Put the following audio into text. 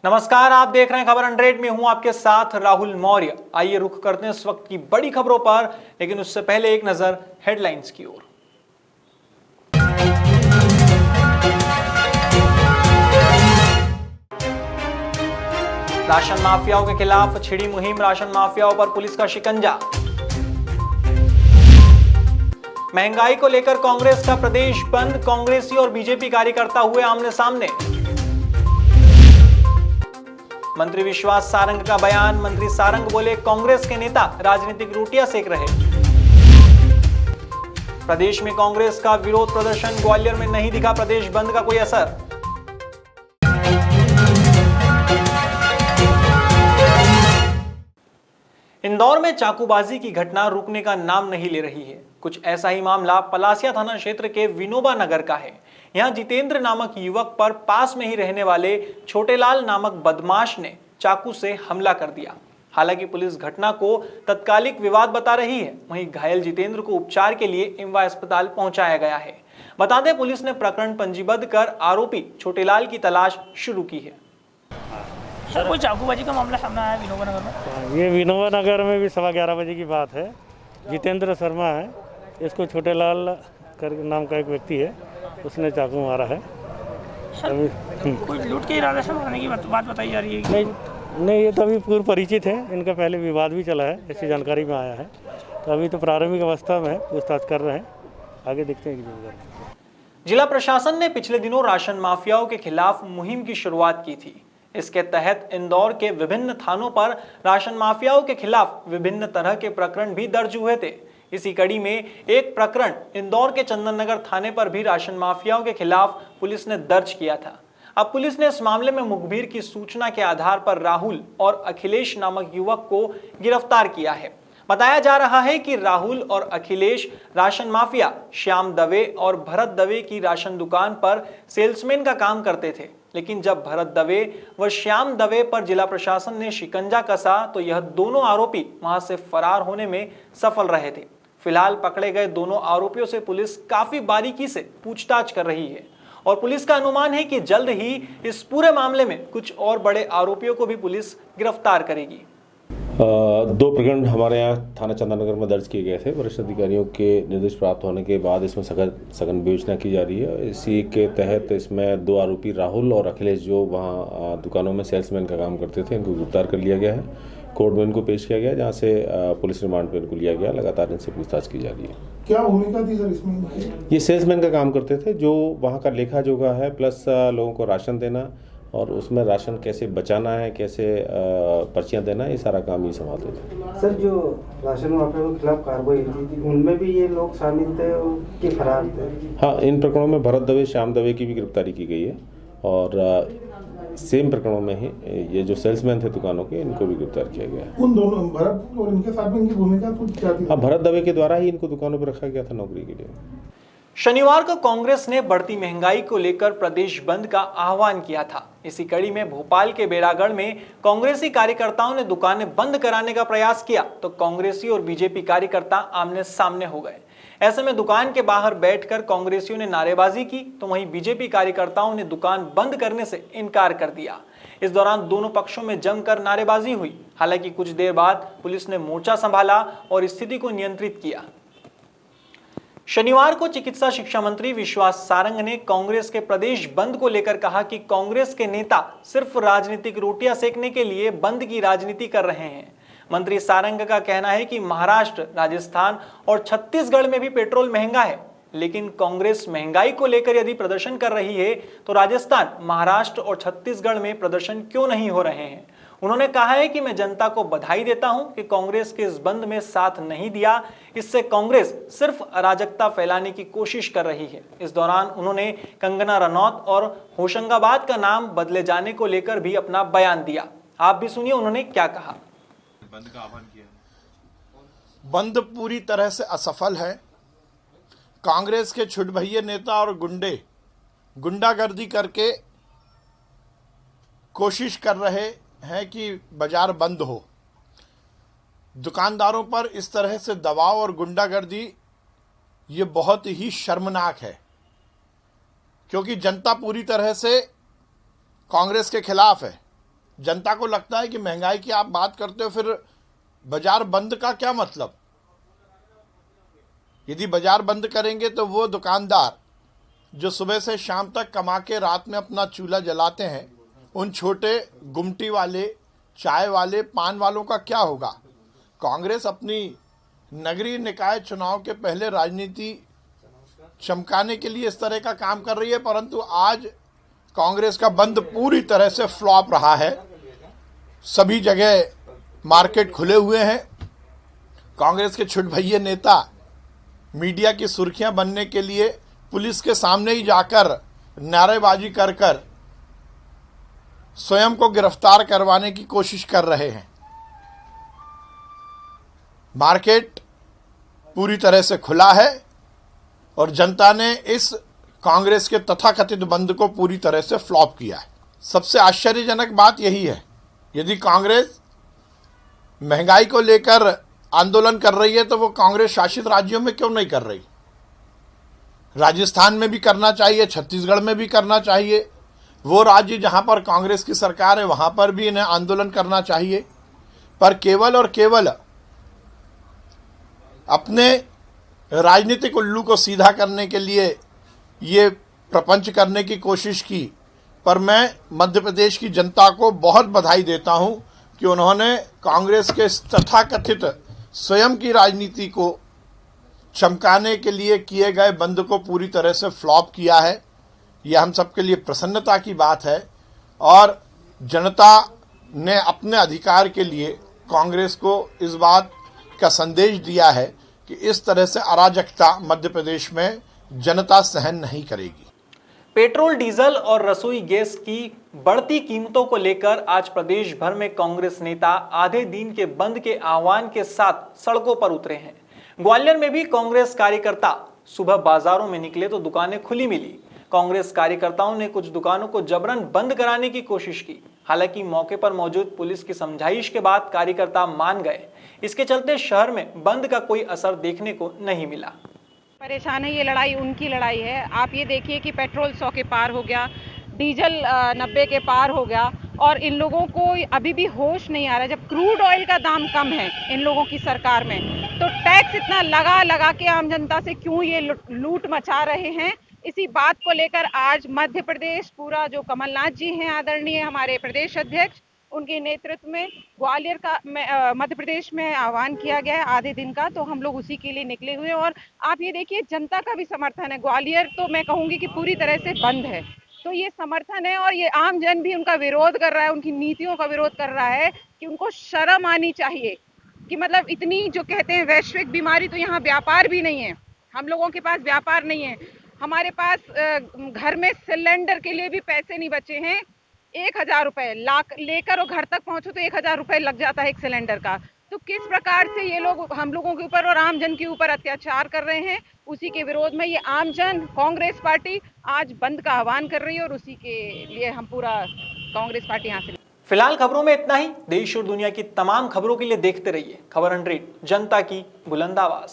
नमस्कार, आप देख रहे हैं खबर 100 में हूं आपके साथ राहुल मौर्य। आइए रुख करते हैं इस वक्त की बड़ी खबरों पर, लेकिन उससे पहले एक नजर हेडलाइंस की ओर। राशन माफियाओं के खिलाफ छिड़ी मुहिम, राशन माफियाओं पर पुलिस का शिकंजा। महंगाई को लेकर कांग्रेस का प्रदेश बंद, कांग्रेसी और बीजेपी कार्यकर्ता हुए आमने सामने। मंत्री विश्वास सारंग का बयान, मंत्री सारंग बोले कांग्रेस के नेता राजनीतिक रोटियां सेक रहे। प्रदेश में कांग्रेस का विरोध प्रदर्शन, ग्वालियर में नहीं दिखा प्रदेश बंद का कोई असर। इंदौर में चाकूबाजी की घटना रुकने का नाम नहीं ले रही है। कुछ ऐसा ही मामला पलासिया थाना क्षेत्र के विनोबा नगर का है। यहां जितेंद्र नामक युवक पर पास में ही रहने वाले छोटेलाल नामक बदमाश ने चाकू से हमला कर दिया। हालांकि पुलिस घटना को तत्कालिक विवाद बता रही है। वहीं घायल जितेंद्र को उपचार के लिए इमवा अस्पताल पहुंचाया गया है। बता दें, पुलिस ने प्रकरण पंजीबद्ध कर आरोपी छोटेलाल की तलाश शुरू की है। सर, कोई चाकूबाजी का मामला सामने आया विनोबा नगर में? ये विनोबा नगर में भी 11:15 बजे की बात है। जितेंद्र शर्मा है, इसको छोटेलाल कर नाम का एक व्यक्ति है, उसने चाकू मारा है। सर, कोई लूट के इरादे से मारने की बात बताई जा रही है। नहीं, ये तो अभी पूर्व परिचित है। इनका पहले विवाद भी चला है, ऐसी जानकारी में आया है। तो अभी तो प्रारंभिक अवस्था में है, पूछताछ कर रहे हैं, आगे देखते हैं कि। जिला प्रशासन ने पिछले दिनों राशन माफियाओं के खिलाफ मुहिम की शुरुआत की थी। इसके तहत इंदौर के विभिन्न थानों पर राशन माफियाओं के खिलाफ विभिन्न तरह के प्रकरण भी दर्ज हुए थे। इसी कड़ी में एक प्रकरण इंदौर के चंदन नगर थाने पर भी राशन माफियाओं के खिलाफ पुलिस ने दर्ज किया था। अब पुलिस ने इस मामले में मुखबिर की सूचना के आधार पर राहुल और अखिलेश नामक युवक को गिरफ्तार किया है। बताया जा रहा है कि राहुल और अखिलेश राशन माफिया श्याम दवे और भरत दवे की राशन दुकान पर सेल्समैन का काम करते थे। लेकिन जब भरत दवे व श्याम दवे पर जिला प्रशासन ने शिकंजा कसा तो यह दोनों आरोपी वहां से फरार होने में सफल रहे थे। फिलहाल पकड़े गए दोनों आरोपियों से पुलिस काफी बारीकी से पूछताछ कर रही है और पुलिस का अनुमान है कि जल्द ही इस पूरे मामले में कुछ और बड़े आरोपियों को भी पुलिस गिरफ्तार करेगी। 2 प्रकरण हमारे यहाँ थाना चंदननगर में दर्ज किए गए थे। वरिष्ठ अधिकारियों के निर्देश प्राप्त होने के बाद इसमें सघन विवेचना की जा रही है। इसी के तहत इसमें 2 आरोपी राहुल और अखिलेश, जो वहाँ दुकानों में सेल्समैन का काम करते थे, इनको गिरफ्तार कर लिया गया है। कोर्ट में इनको पेश किया गया, जहाँ से पुलिस रिमांड पर इनको लिया गया। लगातार इनसे पूछताछ की जा रही है। क्या भूमिका थी सर इसमें? ये सेल्समैन का काम करते थे, जो वहाँ का लेखा जोखा है, प्लस लोगों को राशन देना और उसमें राशन कैसे बचाना है, कैसे पर्चियाँ देना, ये सारा काम ये संभालते थे। सर, जो राशन माफिया के खिलाफ कार्रवाई हुई थी, उनमें भी ये लोग शामिल थे कि फरार थे? हाँ, इन प्रकरणों में भरत दवे, श्याम दवे की भी गिरफ्तारी की गई है और सेम प्रकरणों में ही ये जो सेल्समैन थे दुकानों के, इनको भी गिरफ्तार किया गया है। उन दोनों भरत और इनके साथ में इनकी भूमिका क्या थी? हाँ, भरत दवे के द्वारा ही इनको दुकानों पर रखा गया था नौकरी के लिए। शनिवार को कांग्रेस ने बढ़ती महंगाई को लेकर प्रदेश बंद का आह्वान किया था। इसी कड़ी में भोपाल के बेड़ागढ़ में कांग्रेसी कार्यकर्ताओं ने दुकानें बंद कराने का प्रयास किया तो कांग्रेसी और बीजेपी कार्यकर्ता आमने सामने हो गए। ऐसे में दुकान के बाहर बैठकर कांग्रेसियों ने नारेबाजी की तो वहीं बीजेपी कार्यकर्ताओं ने दुकान बंद करने से इनकार कर दिया। इस दौरान दोनों पक्षों में जमकर नारेबाजी हुई। हालांकि कुछ देर बाद पुलिस ने मोर्चा संभाला और स्थिति को नियंत्रित किया। शनिवार को चिकित्सा शिक्षा मंत्री विश्वास सारंग ने कांग्रेस के प्रदेश बंद को लेकर कहा कि कांग्रेस के नेता सिर्फ राजनीतिक रोटियां सेकने के लिए बंद की राजनीति कर रहे हैं। मंत्री सारंग का कहना है कि महाराष्ट्र, राजस्थान और छत्तीसगढ़ में भी पेट्रोल महंगा है, लेकिन कांग्रेस महंगाई को लेकर यदि प्रदर्शन कर रही है तो राजस्थान, महाराष्ट्र और छत्तीसगढ़ में प्रदर्शन क्यों नहीं हो रहे हैं। उन्होंने कहा है कि मैं जनता को बधाई देता हूं कि कांग्रेस के इस बंद में साथ नहीं दिया। इससे कांग्रेस सिर्फ अराजकता फैलाने की कोशिश कर रही है। इस दौरान उन्होंने कंगना रनौत और होशंगाबाद का नाम बदले जाने को लेकर भी अपना बयान दिया। आप भी सुनिए उन्होंने क्या कहा। बंद का आह्वान किया। बंद पूरी तरह से असफल है। कांग्रेस के छुटभइये नेता और गुंडागर्दी करके कोशिश कर रहे हैं कि बाजार बंद हो। दुकानदारों पर इस तरह से दबाव और गुंडागर्दी ये बहुत ही शर्मनाक है, क्योंकि जनता पूरी तरह से कांग्रेस के खिलाफ है। जनता को लगता है कि महंगाई की आप बात करते हो, फिर बाजार बंद का क्या मतलब? यदि बाजार बंद करेंगे तो वो दुकानदार जो सुबह से शाम तक कमा के रात में अपना चूल्हा जलाते हैं, उन छोटे गुमटी वाले, चाय वाले, पान वालों का क्या होगा? कांग्रेस अपनी नगरीय निकाय चुनाव के पहले राजनीति चमकाने के लिए इस तरह का काम कर रही है, परंतु आज कांग्रेस का बंद पूरी तरह से फ्लॉप रहा है। सभी जगह मार्केट खुले हुए हैं। कांग्रेस के छुटभैये नेता मीडिया की सुर्खियां बनने के लिए पुलिस के सामने ही जाकर नारेबाजी कर कर स्वयं को गिरफ्तार करवाने की कोशिश कर रहे हैं। मार्केट पूरी तरह से खुला है और जनता ने इस कांग्रेस के तथाकथित बंद को पूरी तरह से फ्लॉप किया है। सबसे आश्चर्यजनक बात यही है, यदि कांग्रेस महंगाई को लेकर आंदोलन कर रही है तो वो कांग्रेस शासित राज्यों में क्यों नहीं कर रही? राजस्थान में भी करना चाहिए, छत्तीसगढ़ में भी करना चाहिए। वो राज्य जहां पर कांग्रेस की सरकार है वहां पर भी इन्हें आंदोलन करना चाहिए। पर केवल और केवल अपने राजनीतिक उल्लू को सीधा करने के लिए ये प्रपंच करने की कोशिश की। पर मैं मध्य प्रदेश की जनता को बहुत बधाई देता हूं कि उन्होंने कांग्रेस के तथाकथित स्वयं की राजनीति को चमकाने के लिए किए गए बंद को पूरी तरह से फ्लॉप किया है। यह हम सबके लिए प्रसन्नता की बात है और जनता ने अपने अधिकार के लिए कांग्रेस को इस बात का संदेश दिया है कि इस तरह से अराजकता मध्य प्रदेश में जनता सहन नहीं करेगी। पेट्रोल, डीजल और रसोई गैस की बढ़ती कीमतों को लेकर आज प्रदेश भर में कांग्रेस नेता आधे दिन के बंद के आह्वान के साथ सड़कों पर उतरे हैं। ग्वालियर में भी कांग्रेस कार्यकर्ता सुबह बाजारों में निकले तो दुकानें खुली मिली। कांग्रेस कार्यकर्ताओं ने कुछ दुकानों को जबरन बंद कराने की कोशिश की। हालांकि मौके पर मौजूद पुलिस की समझाइश के बाद कार्यकर्ता मान गए। इसके चलते शहर में बंद का कोई असर देखने को नहीं मिला। परेशान है, ये लड़ाई उनकी लड़ाई है। आप ये देखिए कि पेट्रोल 100 के पार हो गया, डीजल 90 के पार हो गया और इन लोगों को अभी भी होश नहीं आ रहा। जब क्रूड ऑयल का दाम कम है इन लोगों की सरकार में, तो टैक्स इतना लगा के आम जनता से क्यों ये लूट मचा रहे हैं? इसी बात को लेकर आज मध्य प्रदेश पूरा, जो कमलनाथ जी हैं आदरणीय हमारे प्रदेश अध्यक्ष, उनके नेतृत्व में ग्वालियर का मध्य प्रदेश में आह्वान किया गया है आधे दिन का, तो हम लोग उसी के लिए निकले हुए। और आप ये देखिए जनता का भी समर्थन है। ग्वालियर तो मैं कहूँगी कि पूरी तरह से बंद है, तो ये समर्थन है और ये आम जन भी उनका विरोध कर रहा है, उनकी नीतियों का विरोध कर रहा है कि उनको शर्म आनी चाहिए कि मतलब इतनी जो कहते हैं वैश्विक बीमारी, तो यहाँ व्यापार भी नहीं है। हम लोगों के पास व्यापार नहीं है, हमारे पास घर में सिलेंडर के लिए भी पैसे नहीं बचे हैं। 1000 रुपए लेकर और घर तक पहुंचो तो 1000 रुपए लग जाता है एक सिलेंडर का। तो किस प्रकार से ये लोग हम लोगों के ऊपर और आम जन के ऊपर अत्याचार कर रहे हैं, उसी के विरोध में ये आम जन कांग्रेस पार्टी आज बंद का आह्वान कर रही है और उसी के लिए हम पूरा कांग्रेस पार्टी यहाँ से। फिलहाल खबरों में इतना ही। देश और दुनिया की तमाम खबरों के लिए देखते रहिए खबर 100, जनता की बुलंद आवाज।